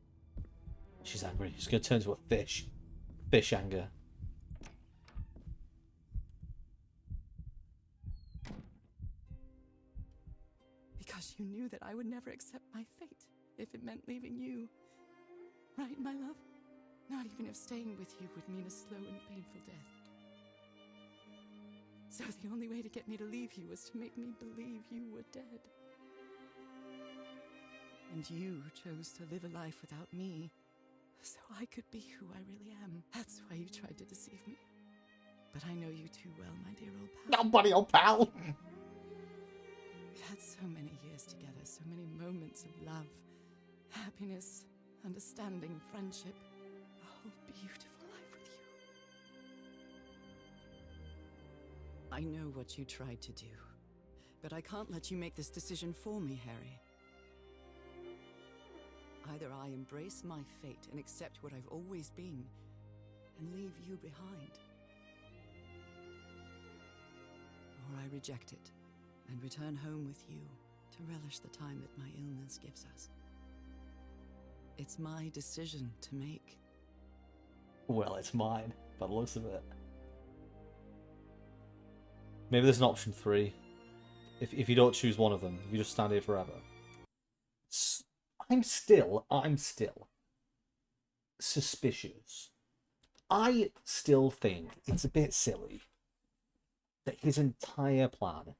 She's angry. She's going to turn into a fish. Fish anger. Because you knew that I would never accept my fate if it meant leaving you. Right, my love? Not even if staying with you would mean a slow and painful death. So the only way to get me to leave you was to make me believe you were dead. And you chose to live a life without me, so I could be who I really am. That's why you tried to deceive me. But I know you too well, my dear old pal. No, buddy, old pal. We've had so many years together, so many moments of love, happiness, understanding, friendship. A whole beautiful life with you. I know what you tried to do, but I can't let you make this decision for me, Harry. Either I embrace my fate and accept what I've always been, and leave you behind. Or I reject it, and return home with you to relish the time that my illness gives us. It's my decision to make. Well, it's mine, by the looks of it. Maybe there's an option 3. If you don't choose one of them, if you just stand here forever. I'm still suspicious. I still think it's a bit silly that his entire plan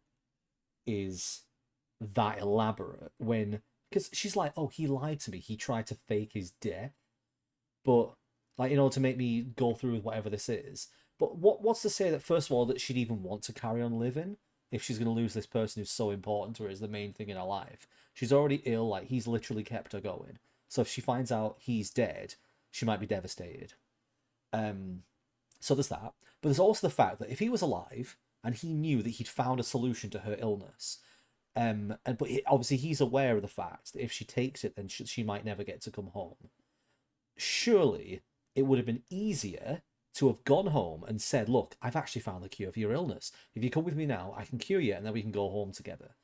is that elaborate when, because she's like, oh, he lied to me, he tried to fake his death, but like in order to make me go through with whatever this is. But what's to say that, first of all, that she'd even want to carry on living if she's going to lose this person who's so important to her, is the main thing in her life? She's already ill, like he's literally kept her going. So if she finds out he's dead, she might be devastated. So there's that. But there's also the fact that if he was alive and he knew that he'd found a solution to her illness, obviously he's aware of the fact that if she takes it, then she might never get to come home. Surely it would have been easier to have gone home and said, look, I've actually found the cure for your illness. If you come with me now, I can cure you, and then we can go home together.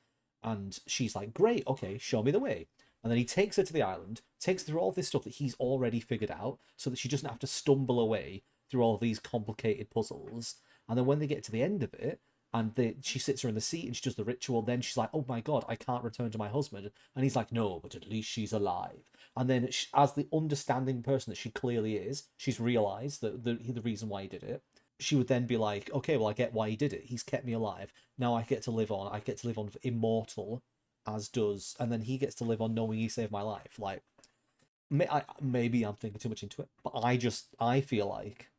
And she's like, great, okay, show me the way. And then he takes her to the island, takes her through all this stuff that he's already figured out, so that she doesn't have to stumble away through all these complicated puzzles. And then when they get to the end of it, and she sits her in the seat and she does the ritual, then she's like, oh my god, I can't return to my husband. And he's like, no, but at least she's alive. And then as the understanding person that she clearly is, she's realised that the reason why he did it. She would then be like, okay, well, I get why he did it. He's kept me alive. Now I get to live on. I get to live on immortal, as does, and then he gets to live on knowing he saved my life. Like, maybe I'm thinking too much into it, but I feel like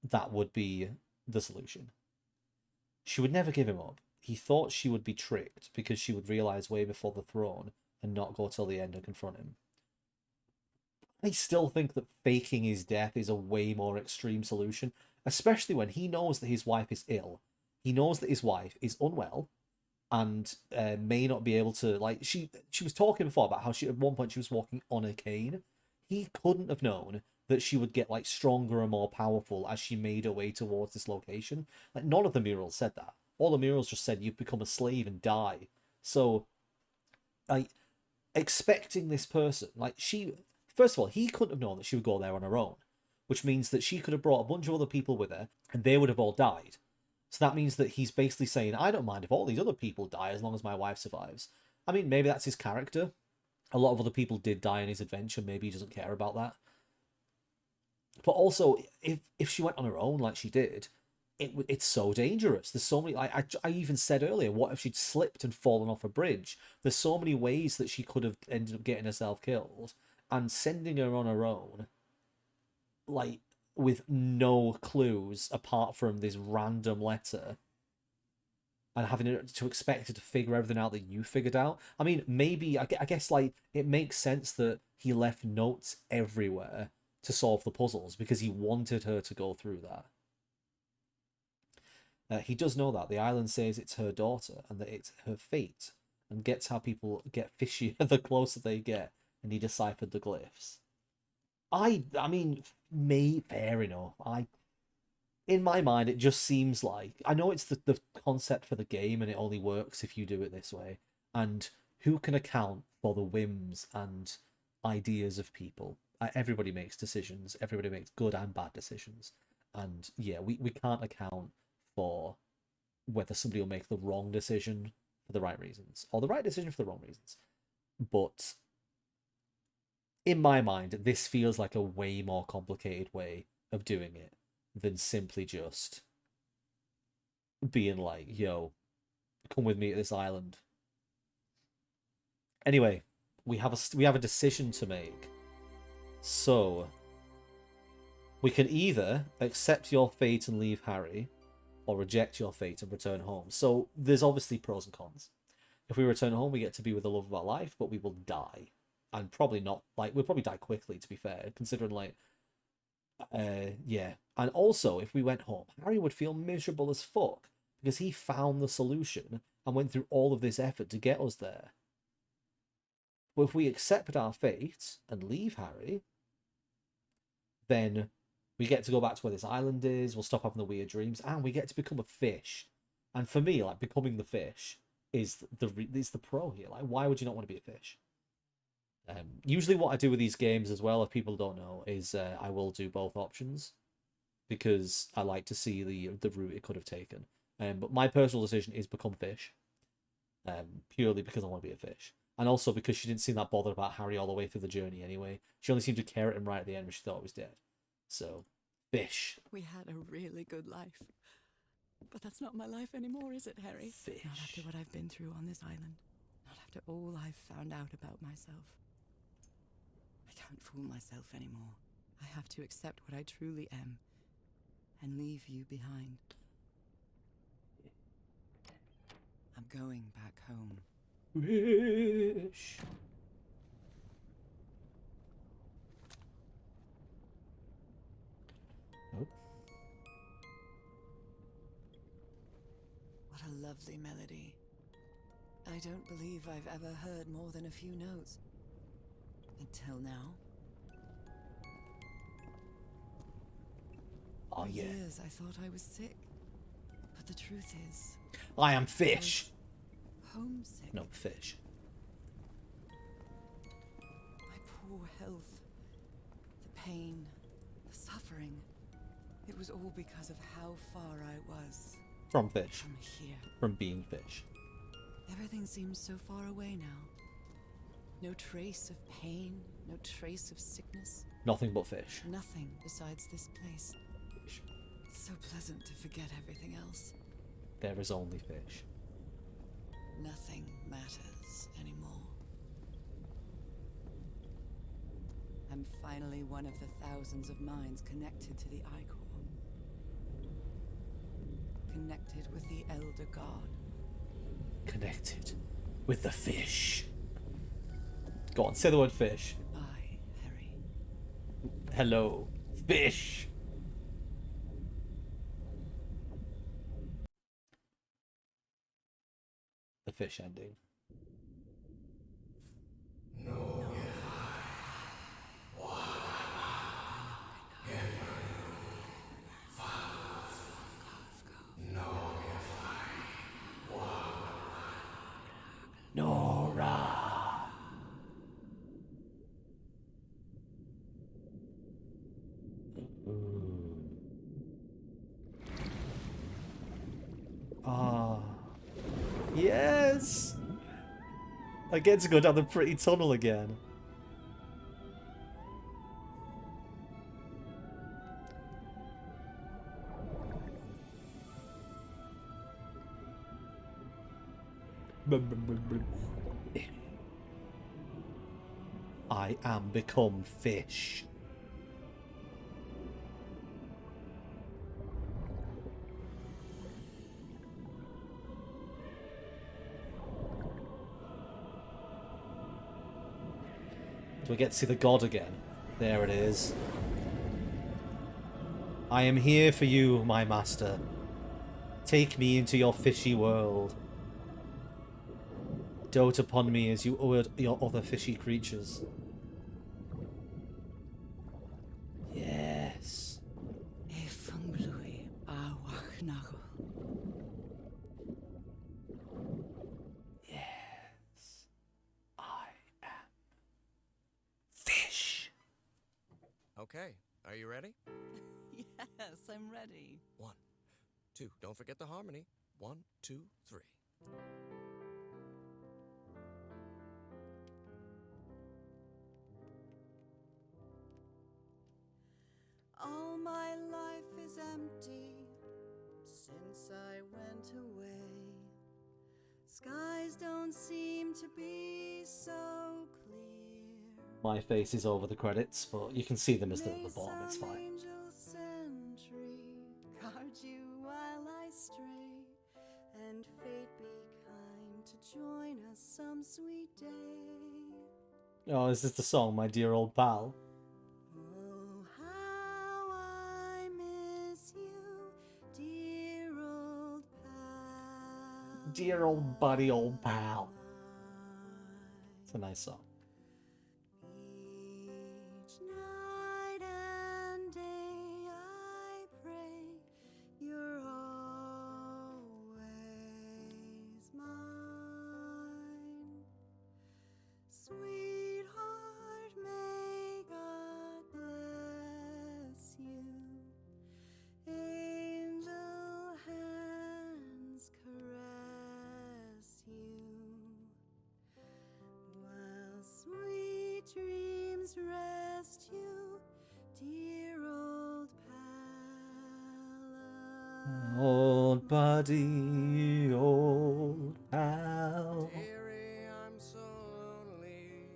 that would be the solution. She would never give him up. He thought she would be tricked because she would realise way before the throne and not go till the end and confront him. I still think that faking his death is a way more extreme solution, especially when he knows that his wife is ill. He knows that his wife is unwell and may not be able to, like, she was talking before about how she, at one point, she was walking on a cane. He couldn't have known that she would get, like, stronger and more powerful as she made her way towards this location. Like, none of the murals said that. All the murals just said you'd become a slave and die. So, like, expecting this person, like, first of all, he couldn't have known that she would go there on her own, which means that she could have brought a bunch of other people with her, and they would have all died. So that means that he's basically saying, I don't mind if all these other people die as long as my wife survives. I mean, maybe that's his character. A lot of other people did die in his adventure. Maybe he doesn't care about that. But also, if she went on her own like she did, it's so dangerous. There's so many... I even said earlier, what if she'd slipped and fallen off a bridge? There's so many ways that she could have ended up getting herself killed. And sending her on her own, like, with no clues apart from this random letter, and having to expect her to figure everything out that you figured out. I mean, maybe, I guess, like, it makes sense that he left notes everywhere to solve the puzzles, because he wanted her to go through that. He does know that. The island says it's her daughter, and that it's her fate, and gets how people get fishier the closer they get. And he deciphered the glyphs. I mean, fair enough. In my mind, it just seems like... I know it's the concept for the game, and it only works if you do it this way. And who can account for the whims and ideas of people? Everybody makes decisions. Everybody makes good and bad decisions. And yeah, we can't account for whether somebody will make the wrong decision for the right reasons, or the right decision for the wrong reasons. But... in my mind, this feels like a way more complicated way of doing it than simply just being like, yo, come with me to this island. Anyway, we have a decision to make. So, we can either accept your fate and leave Harry, or reject your fate and return home. So, there's obviously pros and cons. If we return home, we get to be with the love of our life, but we will die. And probably not, like, we'll probably die quickly, to be fair, considering, like, yeah. And also, if we went home, Harry would feel miserable as fuck, because he found the solution and went through all of this effort to get us there. But if we accept our fate and leave Harry, then we get to go back to where this island is, we'll stop having the weird dreams, and we get to become a fish. And for me, like, becoming the fish is the pro here. Like, why would you not want to be a fish? Usually what I do with these games as well, if people don't know, is I will do both options, because I like to see the route it could have taken. But my personal decision is become fish, purely because I want to be a fish, and also because she didn't seem that bothered about Harry all the way through the journey anyway. She only seemed to care at him right at the end when she thought he was dead. So, fish. We had a really good life. But that's not my life anymore, is it, Harry? Fish. Not after what I've been through on this island. Not after all I've found out about myself. I can't fool myself anymore. I have to accept what I truly am and leave you behind. I'm going back home. Fish. Nope. What a lovely melody. I don't believe I've ever heard more than a few notes. Until now. Oh, For yeah. years I thought I was sick. But the truth is, I am fish. homesick. No, fish. My poor health. The pain. The suffering. It was all because of how far I was From fish. from here. From being fish. Everything seems so far away now. No trace of pain, no trace of sickness. Nothing but fish. Nothing besides this place. It's so pleasant to forget everything else. There is only fish. Nothing matters anymore. I'm finally one of the thousands of minds connected to the Icor. Connected with the Elder God. Connected with the fish. Go on, say the word fish. I, Harry. Hello, fish. The fish ending. Nora. Ah. Yes. I get to go down the pretty tunnel again. I am become fish. Do we get to see the god again? There it is. I am here for you, my master. Take me into your fishy world. Dote upon me as you would your other fishy creatures. Yes. Efumblui awachnagel. Yes. I am fish. Okay, are you ready? Yes, I'm ready. 1, 2. Don't forget the harmony. 1, 2, 3. All my life is empty since I went away. Skies don't seem to be so clear. My face is over the credits, but you can see them as they're at the bottom, it's May some fine. angel sentry guard you while I stray, and fate be kind to join us some sweet day. Oh, is this the song, My Dear Old Pal? Oh, how I miss you, dear old pal. Dear old buddy, old pal. It's a nice song. Each night and day I pray you're always mine. Sweetheart, may God bless you buddy, old pal. Dearie, I'm so lonely.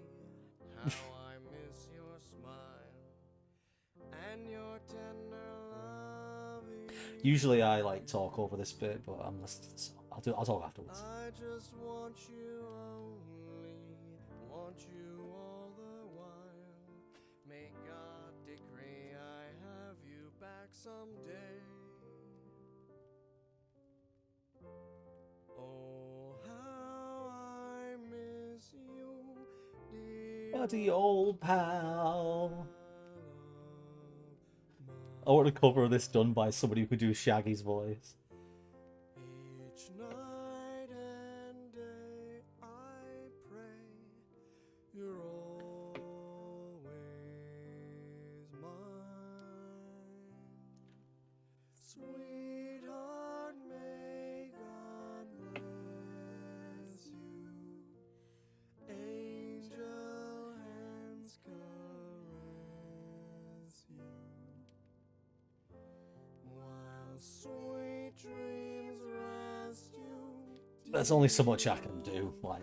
How I miss your smile and your tender loving. Usually I like talk over this bit, but I'm listening, so I'll talk afterwards. I just want you only, want you all the while. May God decree I have you back someday. Oh, how I miss you, dear Buddy, old pal. love I want a cover of this done by somebody who could do Shaggy's voice. Each night and day I pray you're always mine. Sweetheart, may God bless you. Angel hands caress you. While sweet dreams rest you. There's only so much I can do, like.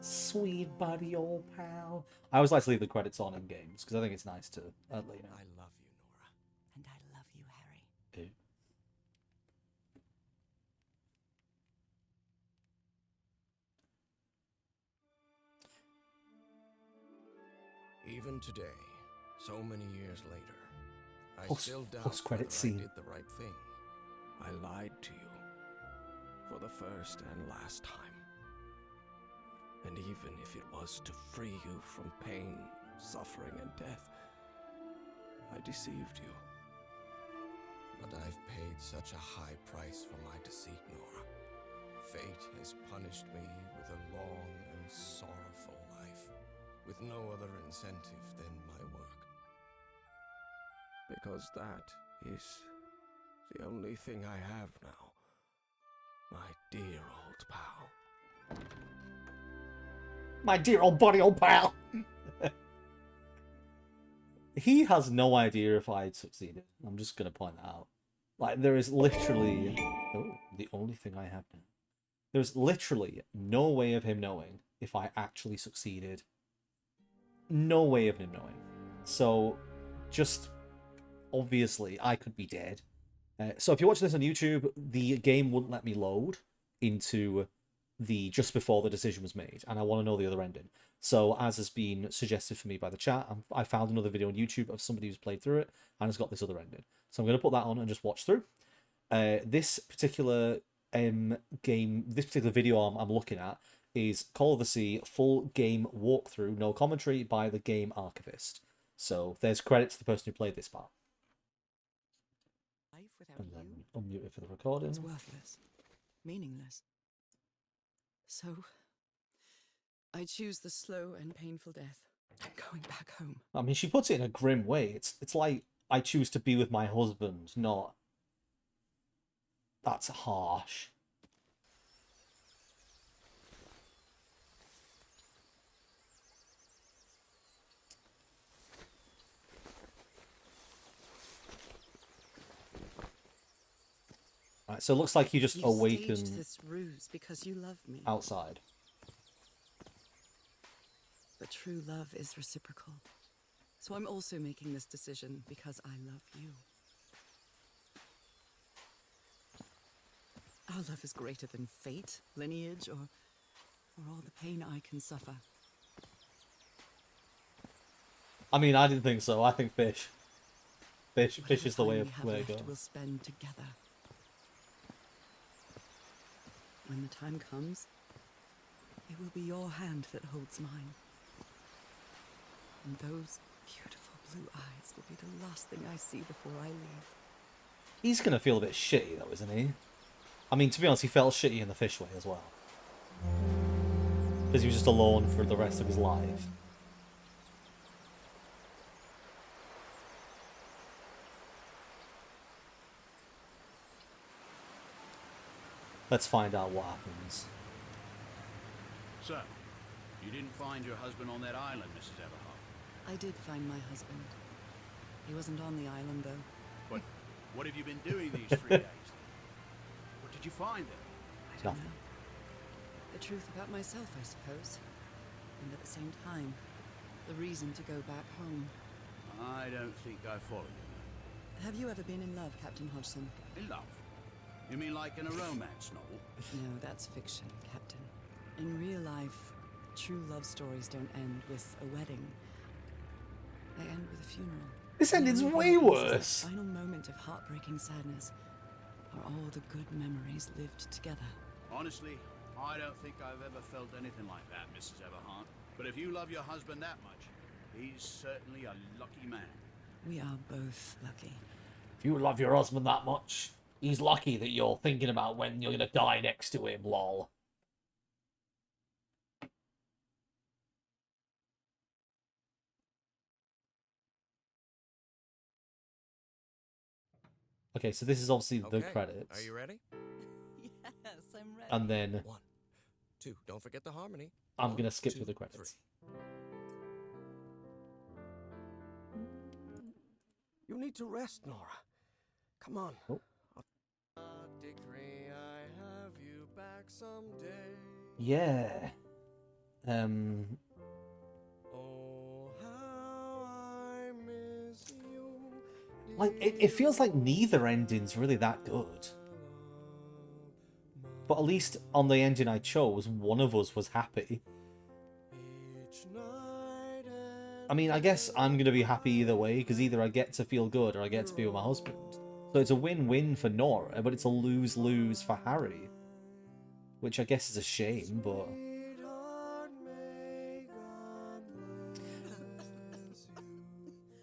Sweet buddy, old pal. I always like to leave the credits on in games because I think it's nice to let you know. I love you, Nora. And I love you, Harry. Ew. Even today, so many years later, I Post- still doubt post-credit whether scene. I did the right thing. I lied to you for the first and last time. And even if it was to free you from pain, suffering, and death, I deceived you. But I've paid such a high price for my deceit, Nora. Fate has punished me with a long and sorrowful life, with no other incentive than my work. Because that is the only thing I have now, my dear old pal. My dear old buddy, old pal. He has no idea if I'd succeeded. I'm just gonna point that out. Like, there is literally the only thing I have now. There's literally no way of him knowing if I actually succeeded. No way of him knowing. So, just obviously, I could be dead. So if you're watching this on YouTube, the game wouldn't let me load into the just before the decision was made, and I want to know the other ending. So, as has been suggested for me by the chat, I found another video on YouTube of somebody who's played through it and has got this other ending. So I'm going to put that on and just watch through. This particular video I'm looking at is Call of the Sea full game walkthrough, no commentary, by the game archivist. So there's credit to the person who played this part. Life without And then you unmute it for the recording. is worthless, meaningless. So, I choose the slow and painful death. I'm going back home. I mean, she puts it in a grim way. It's like, I choose to be with my husband, not... That's harsh. Right, so it looks like you just You awakened staged this ruse because you love me. outside. But true love is reciprocal. So I'm also making this decision because I love you. Our love is greater than fate, lineage, or all the pain I can suffer. I mean, I didn't think so. I think fish. Fish is the way Whatever time we to have go. left, we'll spend together. When the time comes, it will be your hand that holds mine. And those beautiful blue eyes will be the last thing I see before I leave. He's gonna feel a bit shitty though, isn't he? I mean, to be honest, he felt shitty in the fish way as well. Because he was just alone for the rest of his life. Let's find out what happens. So, you didn't find your husband on that island, Mrs. Everhart? I did find my husband. He wasn't on the island, though. But what have you been doing these 3 days? What did you find there? I don't know. The truth about myself, I suppose. And at the same time, the reason to go back home. I don't think I follow you. Have you ever been in love, Captain Hodgson? In love? You mean like in a romance novel? No, that's fiction, Captain. In real life, true love stories don't end with a wedding. They end with a funeral. This ending's The only way thing that causes worse. The final moment of heartbreaking sadness are all the good memories lived together. Honestly, I don't think I've ever felt anything like that, Mrs. Everhart. But if you love your husband that much, he's certainly a lucky man. We are both lucky. If you love your husband that much, he's lucky that you're thinking about when you're gonna die next to him, lol. Okay, so this is obviously the credits. Are you ready? Yes, I'm ready. And then 1, 2. Don't forget the harmony. I'm 1, gonna skip 2, through the credits. 3. You need to rest, Nora. Come on. Oh. Decree I have you back someday. Yeah. Oh, how I miss you. Like, it feels like neither ending's really that good. But at least on the ending I chose, one of us was happy. I mean, I guess I'm going to be happy either way, because either I get to feel good or I get to be with my husband. So it's a win-win for Nora, but it's a lose-lose for Harry. Which I guess is a shame, but...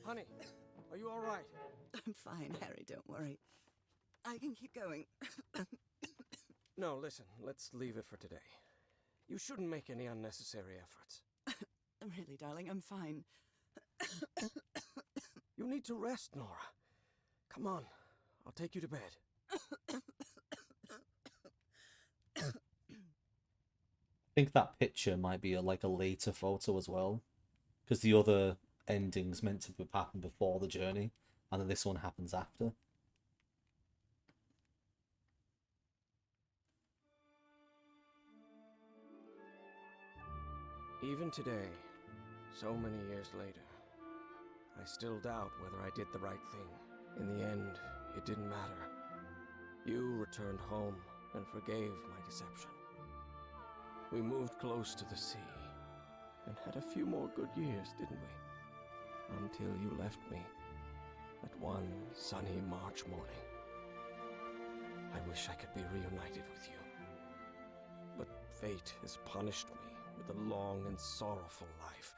Honey, are you all right? I'm fine, Harry, don't worry. I can keep going. No, listen, let's leave it for today. You shouldn't make any unnecessary efforts. Really, darling, I'm fine. You need to rest, Nora. Come on, I'll take you to bed. I think that picture might be like a later photo as well. Because the other ending's meant to have happened before the journey. And then this one happens after. Even today, so many years later, I still doubt whether I did the right thing. In the end, it didn't matter. You returned home and forgave my deception. We moved close to the sea and had a few more good years, didn't we? Until you left me that one sunny March morning. I wish I could be reunited with you. But fate has punished me with a long and sorrowful life,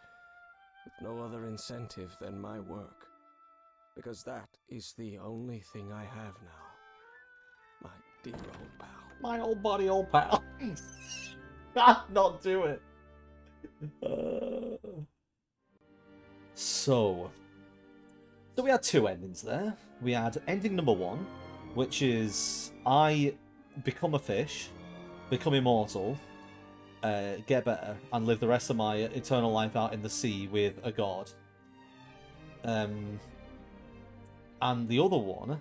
with no other incentive than my work, because that is the only thing I have now. My dear old pal. My old buddy, old pal. Can't not do it. So we had two endings there. We had ending number 1, which is I become a fish, become immortal, get better, and live the rest of my eternal life out in the sea with a god. And the other one,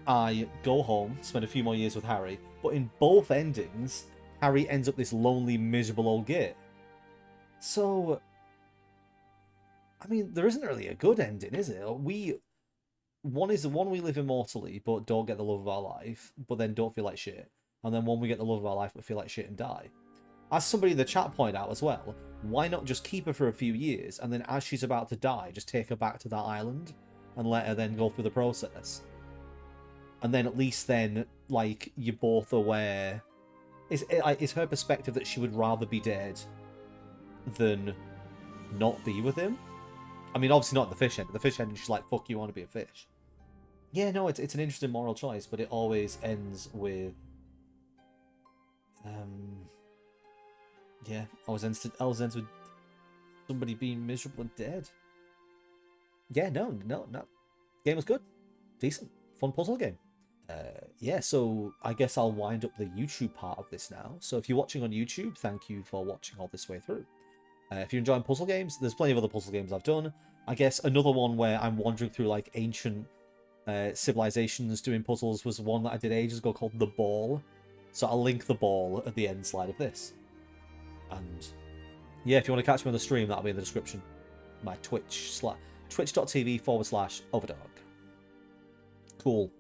I go home, spend a few more years with Harry, but in both endings, Harry ends up this lonely, miserable old git. So, I mean, there isn't really a good ending, is it? One is the one we live immortally, but don't get the love of our life, but then don't feel like shit. And then one we get the love of our life, but feel like shit and die. As somebody in the chat pointed out as well, why not just keep her for a few years, and then as she's about to die, just take her back to that island, and let her then go through the process? And then at least then, like, you're both aware... Is her perspective that she would rather be dead than not be with him? I mean, obviously not in the fish end. The fish end, she's like, fuck you, I want to be a fish. Yeah, no, it's an interesting moral choice, but it always ends with... Yeah, always ends with somebody being miserable and dead. Yeah, no. Game was good. Decent. Fun puzzle game. Yeah, so I guess I'll wind up the YouTube part of this now. So if you're watching on YouTube, thank you for watching all this way through. If you're enjoying puzzle games, there's plenty of other puzzle games I've done. I guess another one where I'm wandering through like ancient civilizations doing puzzles was one that I did ages ago called The Ball. So I'll link The Ball at the end slide of this. And yeah, if you want to catch me on the stream, that'll be in the description. My twitch.tv/overdog. Cool.